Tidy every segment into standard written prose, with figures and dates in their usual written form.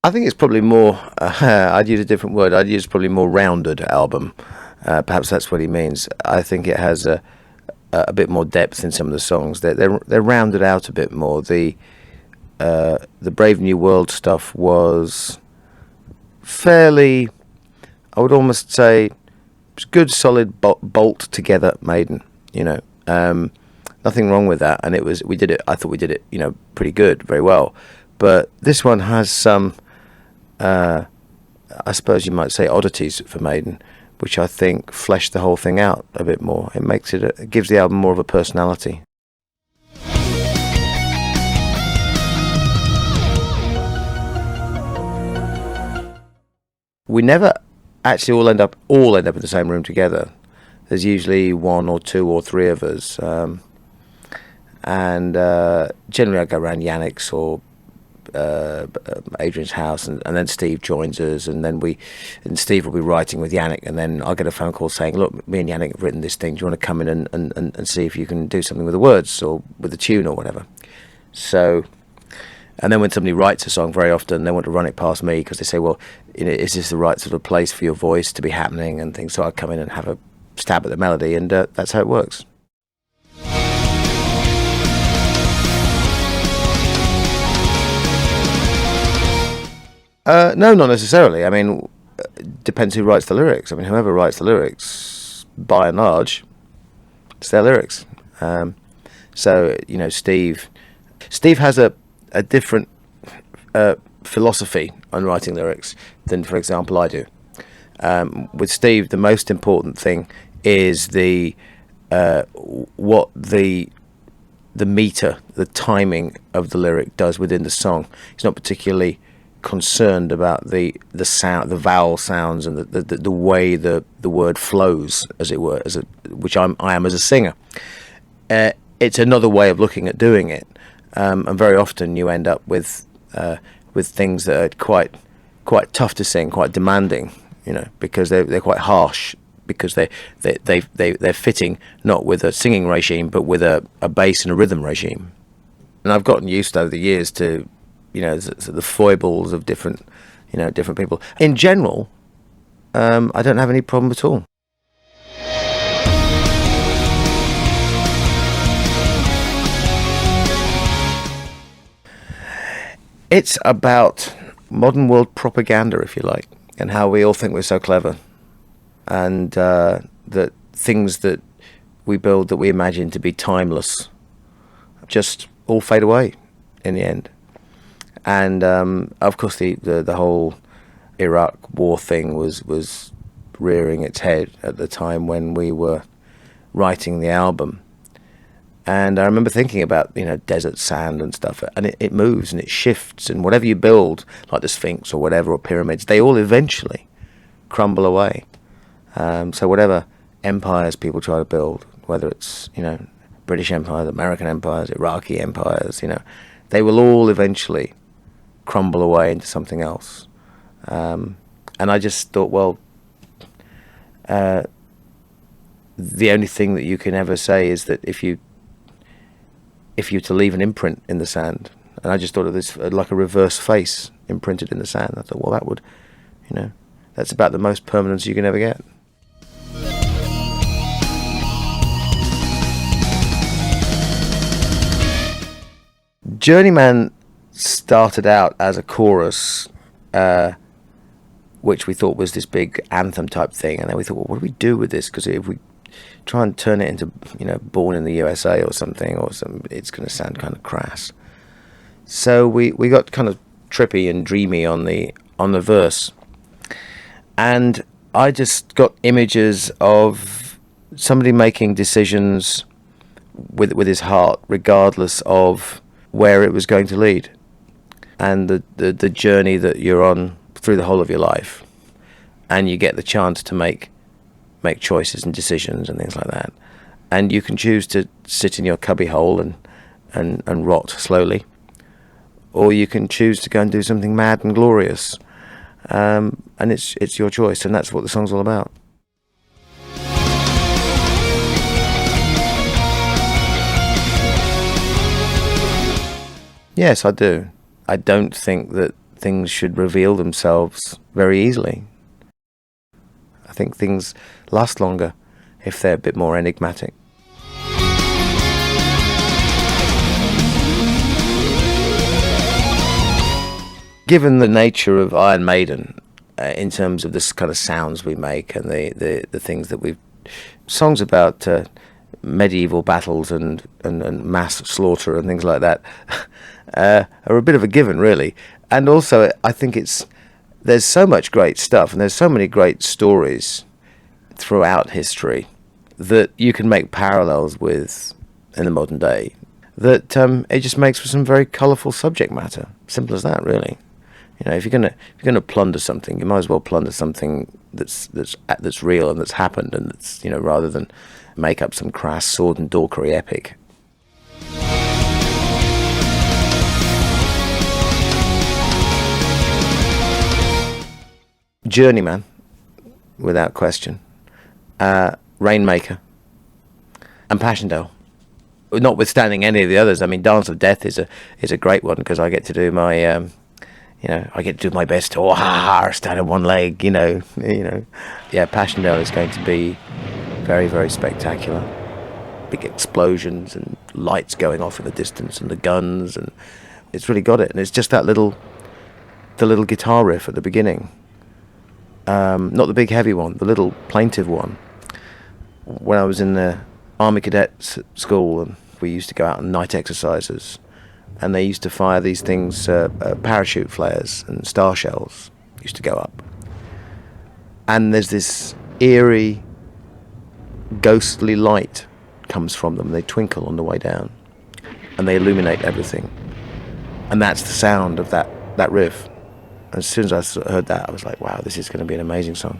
I think it's probably more, I'd use a different word, I'd use probably more rounded album. Perhaps that's what he means. I think it has a bit more depth in some of the songs. They're rounded out a bit more. The Brave New World stuff was fairly, I would almost say, good, solid, bolt together Maiden. Nothing wrong with that. And I thought we did it, pretty good, very well. But this one has some, I suppose you might say, oddities for Maiden, which I think flesh the whole thing out a bit more. It gives the album more of a personality. We never actually all end up in the same room together. There's usually one or two or three of us, and generally I go around Yannick's or Adrian's house, and then Steve joins us, and Steve will be writing with Yannick, and then I'll get a phone call saying, look, me and Yannick have written this thing, do you want to come in and see if you can do something with the words or with the tune or whatever. So, and then when somebody writes a song, very often they want to run it past me because they say, well, is this the right sort of place for your voice to be happening and things. So I come in and have a stab at the melody, and that's how it works. No, not necessarily. I mean, it depends who writes the lyrics. I mean, whoever writes the lyrics, by and large, it's their lyrics. So, Steve has a different philosophy on writing lyrics than, for example, I do. With Steve, the most important thing is what the meter, the timing of the lyric does within the song. He's not particularly concerned about the sound, the vowel sounds, and the way the word flows, as it were, which I am as a singer. It's another way of looking at doing it, and very often you end up with things that are quite tough to sing, quite demanding, because they're quite harsh, because they're fitting not with a singing regime but with a bass and a rhythm regime. And I've gotten used over the years to the foibles of different people. In general, I don't have any problem at all. It's about modern world propaganda, if you like, and how we all think we're so clever, and that things that we build, that we imagine to be timeless, just all fade away in the end. And of course, the whole Iraq war thing was rearing its head at the time when we were writing the album. And I remember thinking about, desert sand and stuff, and it moves and it shifts, and whatever you build, like the Sphinx or whatever, or pyramids, they all eventually crumble away. So whatever empires people try to build, whether it's, British empires, American empires, Iraqi empires, they will all eventually crumble away into something else. And I just thought, well, the only thing that you can ever say is that if you to leave an imprint in the sand, and I just thought of this like a reverse face imprinted in the sand. I thought, well, that would, that's about the most permanence you can ever get. Journeyman started out as a chorus, which we thought was this big anthem type thing, and then we thought, well, what do we do with this? Because if we try and turn it into, Born in the USA or something, it's going to sound kind of crass. So we got kind of trippy and dreamy on the verse, and I just got images of somebody making decisions with his heart, regardless of where it was going to lead, and the journey that you're on through the whole of your life, and you get the chance to make choices and decisions and things like that, and you can choose to sit in your cubby hole and rot slowly, or you can choose to go and do something mad and glorious, and it's your choice, and that's what the song's all about. Yes, I do. I don't think that things should reveal themselves very easily. I think things last longer if they're a bit more enigmatic. Given the nature of Iron Maiden, in terms of this kind of sounds we make and the things that we've... Songs about medieval battles and mass slaughter and things like that are a bit of a given, really. And also, I think there's so much great stuff and there's so many great stories throughout history that you can make parallels with in the modern day, that it just makes for some very colourful subject matter. Simple as that, really. You know, if you're gonna plunder something, you might as well plunder something that's real and that's happened, and that's, you know, rather than make up some crass sword and dorkery epic. Journeyman, without question. Rainmaker, and Passchendaele. Notwithstanding any of the others, I mean, Dance of Death is a great one, because I get to do my I get to do my best to stand on one leg, you know. Yeah, Passchendaele is going to be very, very spectacular. Big explosions and lights going off in the distance and the guns, and it's really got it. And it's just the little guitar riff at the beginning. Not the big heavy one, the little plaintive one. When I was in the Army Cadets school, and we used to go out on night exercises, and they used to fire these things, parachute flares and star shells used to go up. And there's this eerie, ghostly light comes from them. They twinkle on the way down, and they illuminate everything. And that's the sound of that riff. As soon as I heard that, I was like, wow, this is going to be an amazing song.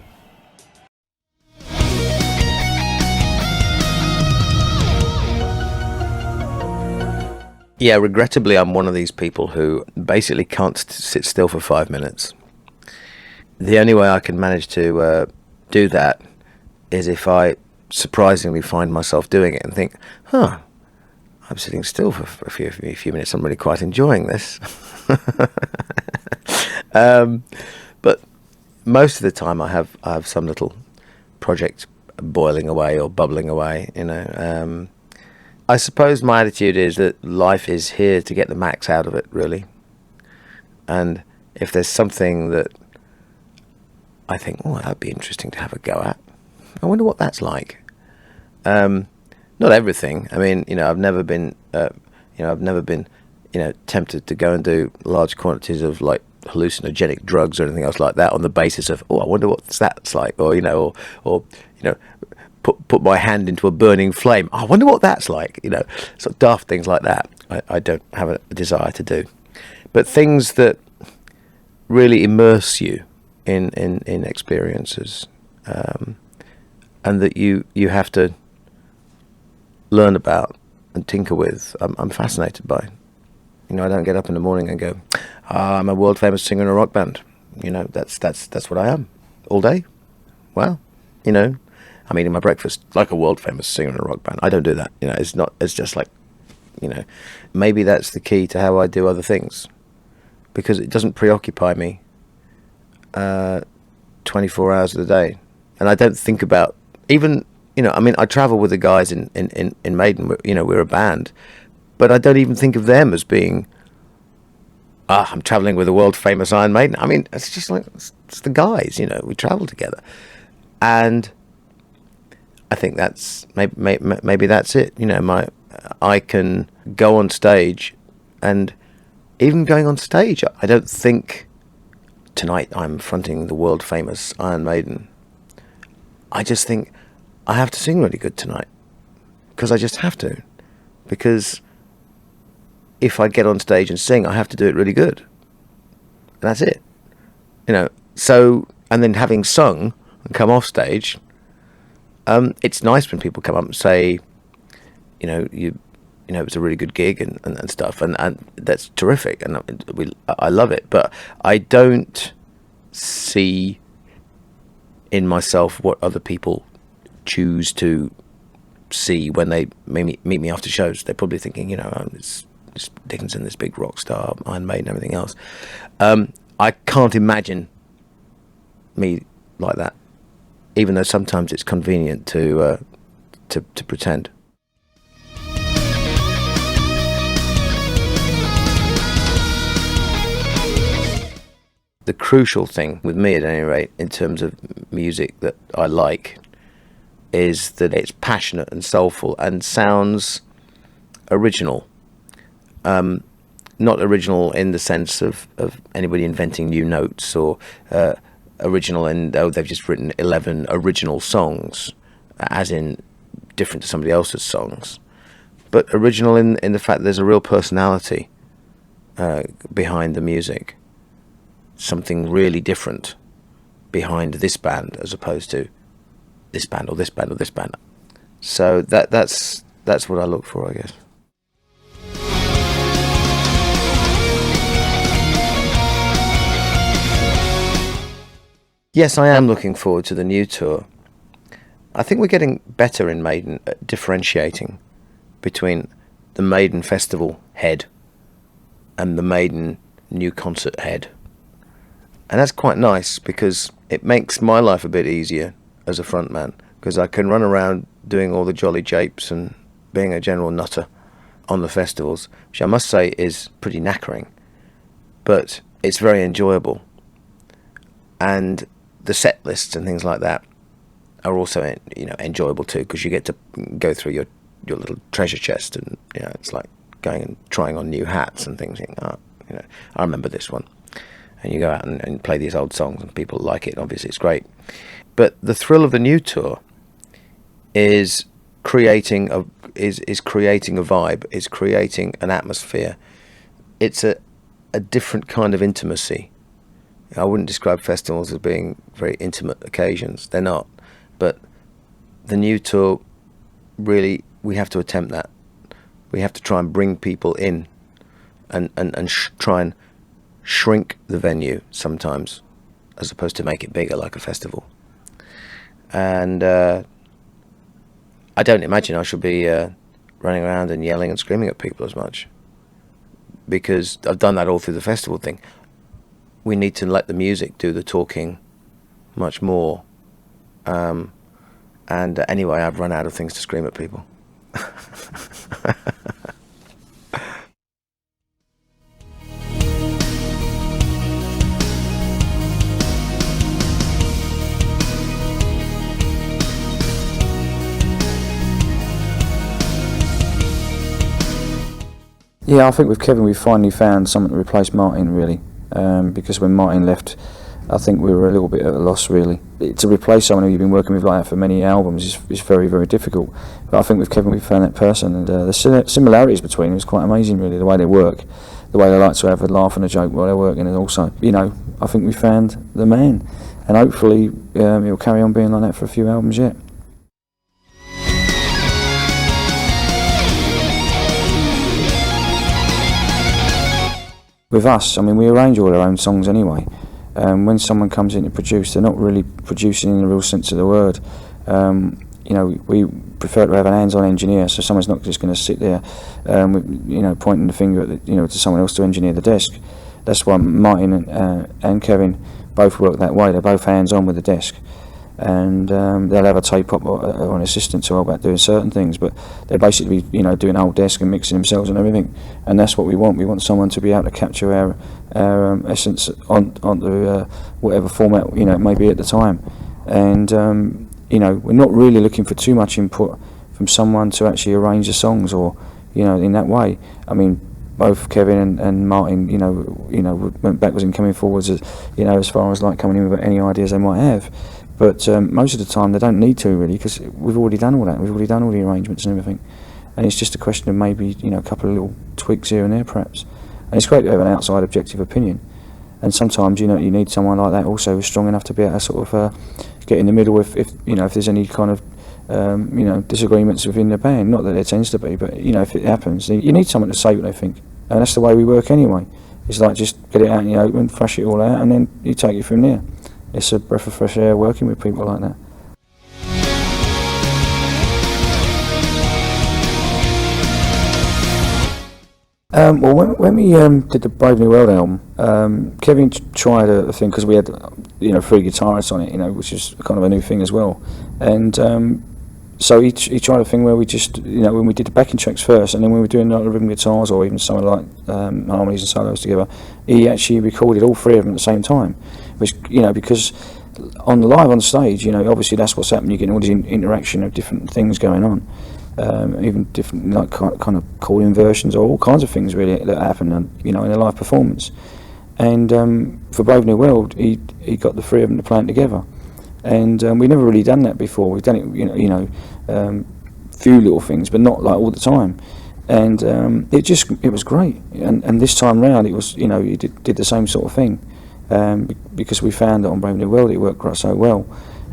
Yeah, regrettably, I'm one of these people who basically can't sit still for 5 minutes. The only way I can manage to do that is if I surprisingly find myself doing it and think, I'm sitting still for a few minutes. I'm really quite enjoying this. But most of the time I have some little project boiling away or bubbling away, you know. I suppose my attitude is that life is here to get the max out of it, really. And if there's something that I think, that'd be interesting to have a go at, I wonder what that's like. Not everything. I mean, you know, I've never been tempted to go and do large quantities of like hallucinogenic drugs or anything else like that on the basis of, I wonder what that's like, or put my hand into a burning flame. I wonder what that's like, you know, sort of daft things like that. I don't have a desire to do, but things that really immerse you in experiences, and that you have to learn about and tinker with. I'm fascinated by. You know, I don't get up in the morning and go, I'm a world famous singer in a rock band. You know, that's what I am all day. Well, you know, I'm eating my breakfast like a world famous singer in a rock band. I don't do that. You know, it's just like, you know, maybe that's the key to how I do other things, because it doesn't preoccupy me 24 hours of the day. And I don't think about even, you know, I mean, I travel with the guys in Maiden, you know, we're a band, but I don't even think of them as being, I'm traveling with a world famous Iron Maiden. I mean, it's just like, it's the guys, you know, we travel together. And I think that's maybe that's it. You know, I can go on stage, and even going on stage, I don't think tonight I'm fronting the world famous Iron Maiden. I just think I have to sing really good tonight, because I just have to. Because if I get on stage and sing, I have to do it really good. And that's it. You know. So, and then having sung and come off stage, it's nice when people come up and say, you know, it was a really good gig and stuff, and that's terrific, and I love it. But I don't see in myself what other people choose to see when they meet me after shows. They're probably thinking, you know, it's Dickinson, this big rock star, Iron Maiden, everything else. I can't imagine me like that, even though sometimes it's convenient to pretend. The crucial thing with me, at any rate, in terms of music that I like, is that it's passionate and soulful and sounds original. Not original in the sense of anybody inventing new notes, or original in, they've just written 11 original songs, as in different to somebody else's songs. But original in the fact that there's a real personality behind the music. Something really different behind this band as opposed to this band or this band or this band. So that's what I look for, I guess. Yes, I am looking forward to the new tour. I think we're getting better in Maiden at differentiating between the Maiden festival head and the Maiden new concert head. And that's quite nice, because it makes my life a bit easier as a frontman, because I can run around doing all the jolly japes and being a general nutter on the festivals, which I must say is pretty knackering, but it's very enjoyable. And the set lists and things like that are also, enjoyable too, because you get to go through your little treasure chest, and it's like going and trying on new hats and things. I remember this one. And you go out and play these old songs, and people like it, and obviously it's great. But the thrill of the new tour is creating a vibe, is creating an atmosphere. It's a different kind of intimacy. I wouldn't describe festivals as being very intimate occasions. They're not. But the new tour, really, we have to attempt that. We have to try and bring people in and try and shrink the venue sometimes, as opposed to make it bigger like a festival. And I don't imagine I should be running around and yelling and screaming at people as much, because I've done that all through the festival thing. We need to let the music do the talking much more. And anyway, I've run out of things to scream at people. Yeah, I think with Kevin we finally found someone to replace Martin, really, because when Martin left, I think we were a little bit at a loss, really. To replace someone who you've been working with like that for many albums is very, very difficult. But I think with Kevin we found that person, and the similarities between them is quite amazing, really, the way they work, the way they like to have a laugh and a joke while they're working, and also, I think we found the man, and hopefully he'll carry on being like that for a few albums yet. With us, we arrange all our own songs anyway. When someone comes in to produce, they're not really producing in the real sense of the word. We prefer to have an hands-on engineer, so someone's not just going to sit there, pointing the finger at to someone else to engineer the desk. That's why Martin and Kevin both work that way. They're both hands-on with the desk, and they'll have a tape op or an assistant to help out doing certain things, but they're basically doing the whole desk and mixing themselves and everything. And that's what we want. We want someone to be able to capture our essence onto whatever format it may be at the time. And we're not really looking for too much input from someone to actually arrange the songs, or in that way. Both Kevin and Martin went backwards and coming forwards as far as like coming in with any ideas they might have. But most of the time they don't need to, really, because we've already done all that. We've already done all the arrangements and everything, and it's just a question of maybe a couple of little tweaks here and there, perhaps. And it's great to have an outside objective opinion, and sometimes you need someone like that also who's strong enough to be able to sort of get in the middle if there's any kind of disagreements within the band. Not that there tends to be, but if it happens, you need someone to say what they think, and that's the way we work anyway. It's like just get it out in the open, thrash it all out, and then you take it from there. It's a breath of fresh air working with people like that. Well, when we did the Brave New World album, Kevin tried a thing because we had, 3 guitarists on it, which is kind of a new thing as well. And so he tried a thing where we just, when we did the backing tracks first, and then when we were doing like the rhythm guitars or even something like harmonies and solos together, he actually recorded all 3 of them at the same time. Which, because on the live on stage, obviously that's what's happening. You're getting all this interaction of different things going on. Even different like kind of chord inversions or all kinds of things really that happen in a live performance. And for Brave New World, he got the 3 of them to play it together, and we never really done that before. We've done it few little things, but not like all the time. And it was great. And this time round, it was he did the same sort of thing, because we found that on Brave New World it worked quite so well.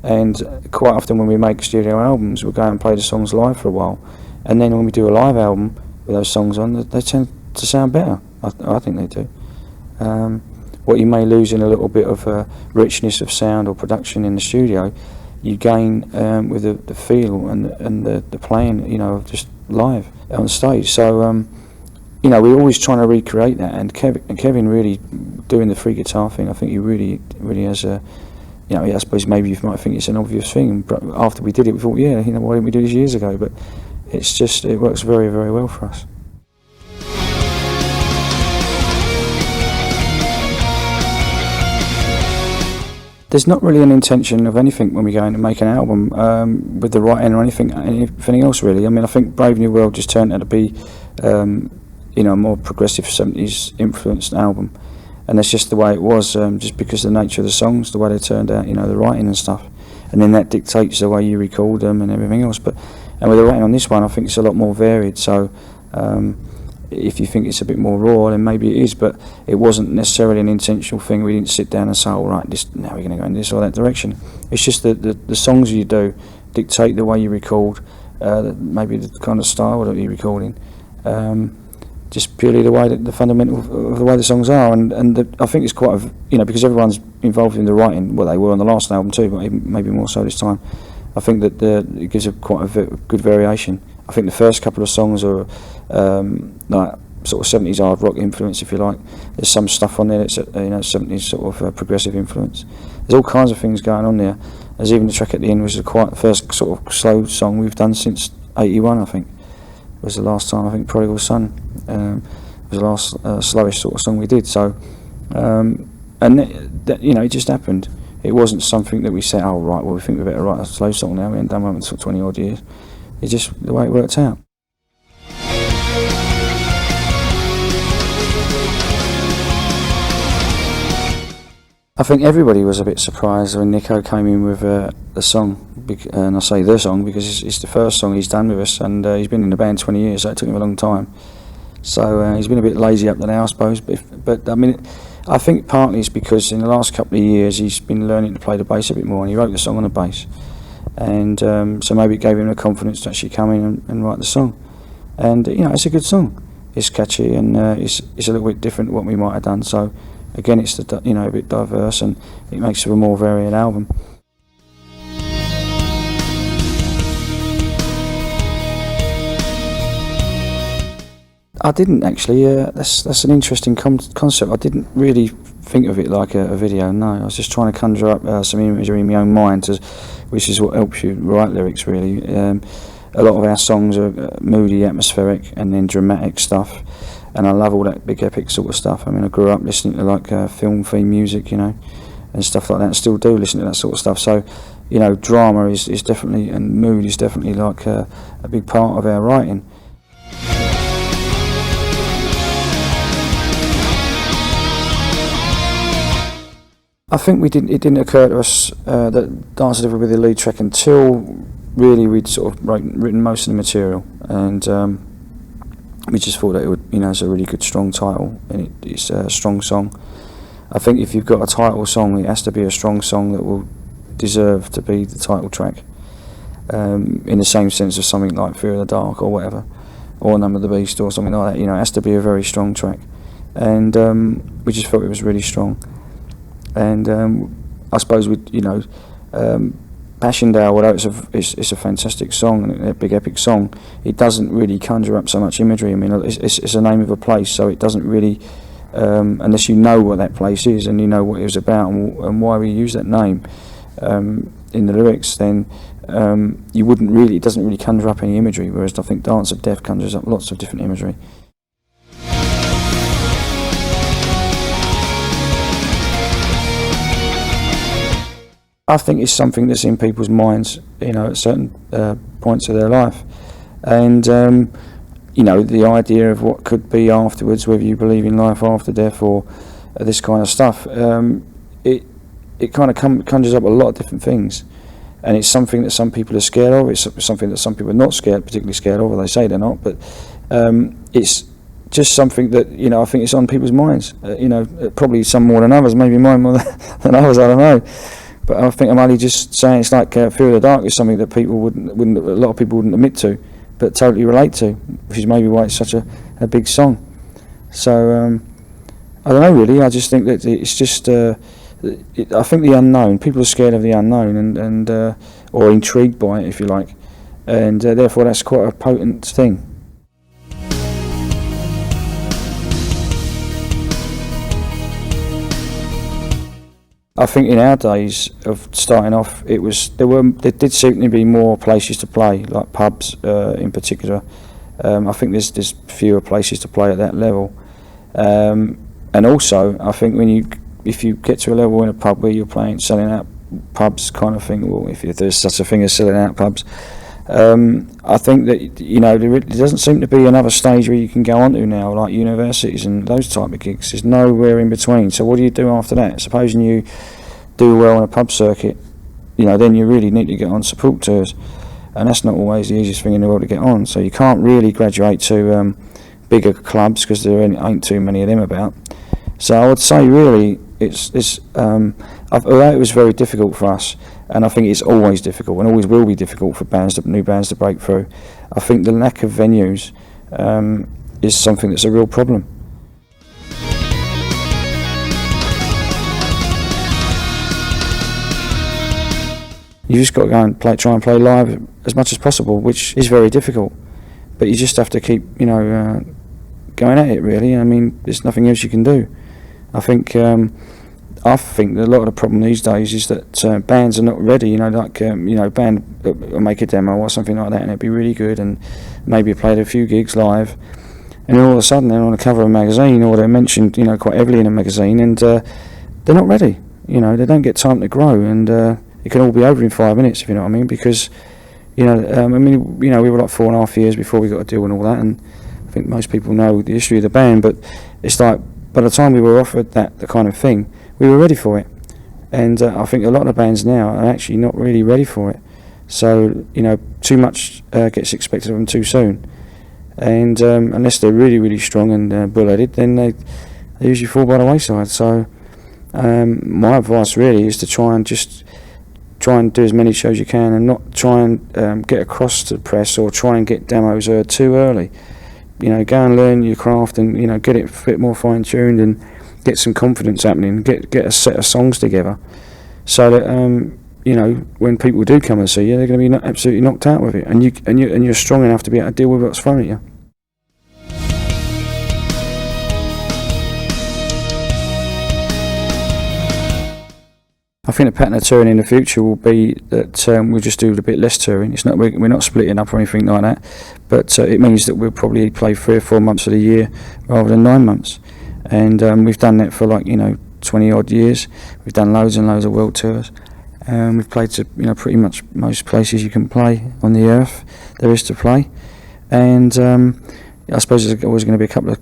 And quite often when we make studio albums, we'll go and play the songs live for a while, and then when we do a live album with those songs on, they tend to sound better. I think they do. What you may lose in a little bit of richness of sound or production in the studio, you gain with the feel and the playing, just live on stage. So we're always trying to recreate that, and Kevin really doing the 3 guitar thing. I think he really has a. I suppose maybe you might think it's an obvious thing, but after we did it, we thought, why didn't we do this years ago? But it works very, very well for us. There's not really an intention of anything when we go in to make an album with the writing or anything else really. I mean, I think Brave New World just turned out to be, a more progressive 70s influenced album. And that's just the way it was, just because of the nature of the songs, the way they turned out, the writing and stuff. And then that dictates the way you record them and everything else. And with the writing on this one, I think it's a lot more varied. So if you think it's a bit more raw, then maybe it is. But it wasn't necessarily an intentional thing. We didn't sit down and say, all right, now we're going to go in this or that direction. It's just that the songs you do dictate the way you record, maybe the kind of style that you're recording. Just purely the fundamental of the way the songs are, and I think it's quite because everyone's involved in the writing. Well, they were on the last album too, but maybe more so this time. I think that it gives quite a good variation. I think the first couple of songs are like sort of 70s hard rock influence, if you like. There's some stuff on there that's 70s sort of progressive influence. There's all kinds of things going on there. There's even the track at the end, which is the first sort of slow song we've done since '81, I think. Was the last time. I think Prodigal Son was the last slowish sort of song we did. So it just happened. It wasn't something that we said, oh right, well we think we better write a slow song now. We haven't done one until 20 odd years. It's just the way it worked out. I think everybody was a bit surprised when Nico came in with the song, and I say the song because it's the first song he's done with us, and he's been in the band 20 years, so it took him a long time. So he's been a bit lazy up to now, I suppose. But I mean, I think partly it's because in the last couple of years he's been learning to play the bass a bit more, and he wrote the song on the bass, and so maybe it gave him the confidence to actually come in and write the song. And it's a good song. It's catchy, and it's a little bit different to what we might have done. So. Again, it's a bit diverse, and it makes it a more varied album. I didn't actually. That's an interesting concept. I didn't really think of it like a video. No, I was just trying to conjure up some imagery in my own mind, which is what helps you write lyrics. Really, a lot of our songs are moody, atmospheric, and then dramatic stuff. And I love all that big epic sort of stuff. I mean, I grew up listening to like film theme music, and stuff like that. I still do listen to that sort of stuff. So, drama is definitely, and mood is definitely like a big part of our writing. I think it didn't occur to us that Dance Delivery would be the lead track until really we'd sort of written most of the material, and we just thought that it would, it's a really good strong title, and it's a strong song. I think if you've got a title song, it has to be a strong song that will deserve to be the title track, in the same sense of something like Fear of the Dark or whatever, or Number of the Beast or something like that. It has to be a very strong track, and we just felt it was really strong. And I suppose we, Passchendaele, although it's a fantastic song and a big epic song, it doesn't really conjure up so much imagery. I mean, it's a name of a place, so it doesn't really, unless you know what that place is and you know what it was about and why we use that name in the lyrics, then you wouldn't really, it doesn't really conjure up any imagery, whereas I think Dance of Death conjures up lots of different imagery. I think it's something that's in people's minds, at certain points of their life, and the idea of what could be afterwards, whether you believe in life after death or this kind of stuff, it kind of conjures up a lot of different things, and it's something that some people are scared of. It's something that some people are not particularly scared of, or they say they're not, but it's just something that I think it's on people's minds. Probably some more than others, maybe mine more than others. I don't know. But I think I'm only just saying it's like Fear of the Dark is something that people wouldn't a lot of people wouldn't admit to, but totally relate to, which is maybe why it's such a big song. So I don't know really. I just think that it's just I think the unknown. People are scared of the unknown and or intrigued by it, if you like, and therefore that's quite a potent thing. I think in our days of starting off, there did seem to be more places to play, like pubs in particular. I think there's fewer places to play at that level, and also I think if you get to a level in a pub where you're selling out pubs kind of thing, or if there's such a thing as selling out pubs, I think that there doesn't seem to be another stage where you can go onto now, like universities and those type of gigs. There's nowhere in between. So what do you do after that? Supposing you do well on a pub circuit, then you really need to get on support tours, and that's not always the easiest thing in the world to get on. So you can't really graduate to bigger clubs because there ain't too many of them about. So I would say really although it was very difficult for us, and I think it's always difficult and always will be difficult for new bands to break through, I think the lack of venues is something that's a real problem. You just got to go and try and play live as much as possible, which is very difficult. But you just have to keep, going at it. Really, I mean, there's nothing else you can do. I think that a lot of the problem these days is that bands are not ready. Band will make a demo or something like that, and it'd be really good, and maybe played a few gigs live, and then all of a sudden they're on the cover of a magazine, or they're mentioned, quite heavily in a magazine, and they're not ready. They don't get time to grow, and it can all be over in 5 minutes, if you know what I mean. Because, we were like 4.5 years before we got a deal and all that, and I think most people know the history of the band. But it's like by the time we were offered the kind of thing, we were ready for it. And I think a lot of bands now are actually not really ready for it. So too much gets expected of them too soon, and unless they're really, really strong and bull-headed, then they usually fall by the wayside. So my advice really is to try and do as many shows you can, and not try and get across to the press or try and get demos heard too early. Go and learn your craft and get it a bit more fine-tuned and get some confidence happening. Get a set of songs together, so that when people do come and see you, they're going to be absolutely knocked out with it, and you're strong enough to be able to deal with what's thrown at you. I think the pattern of touring in the future will be that we'll just do a bit less touring. It's not we're not splitting up or anything like that, but it means that we'll probably play 3 or 4 months of the year rather than 9 months. And we've done that for 20 odd years. We've done loads and loads of world tours. We've played to pretty much most places you can play on the earth there is to play. And I suppose there's always going to be a couple of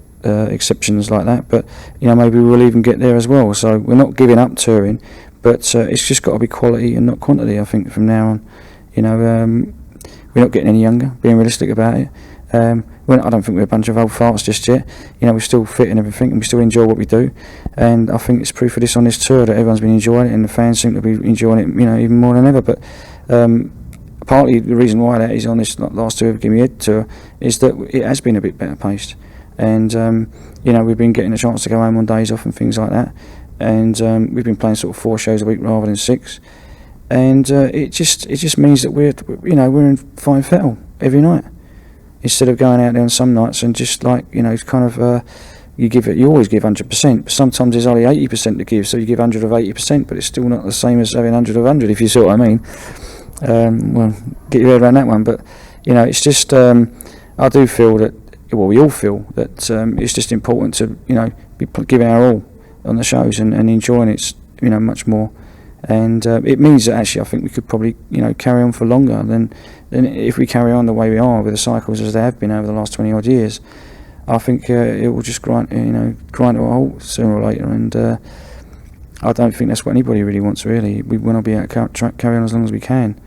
exceptions like that, but maybe we'll even get there as well. So we're not giving up touring. But it's just got to be quality and not quantity, I think, from now on. We're not getting any younger, being realistic about it. I don't think we're a bunch of old farts just yet. We're still fit and everything, and we still enjoy what we do. And I think it's proof of this on this tour that everyone's been enjoying it, and the fans seem to be enjoying it, even more than ever. But partly the reason why that is on this last tour of Gimme Head tour is that it has been a bit better paced. And, we've been getting a chance to go home on days off and things like that. And we've been playing sort of 4 shows a week rather than 6, and it just means that we're in fine fettle every night, instead of going out there on some nights and just like kind of you always give 100%, but sometimes there's only 80% to give, so you give 100 of 80%, but it's still not the same as having 100 of 100, if you see what I mean. Well, get your head around that one, but it's just I do feel that, well, we all feel that it's just important to be giving our all on the shows and enjoying it much more, and it means that actually I think we could probably carry on for longer than if we carry on the way we are with the cycles as they have been over the last 20 odd years. I think it will just grind to a halt sooner or later, and I don't think that's what anybody really wants. Really, we want to be able to carry on as long as we can.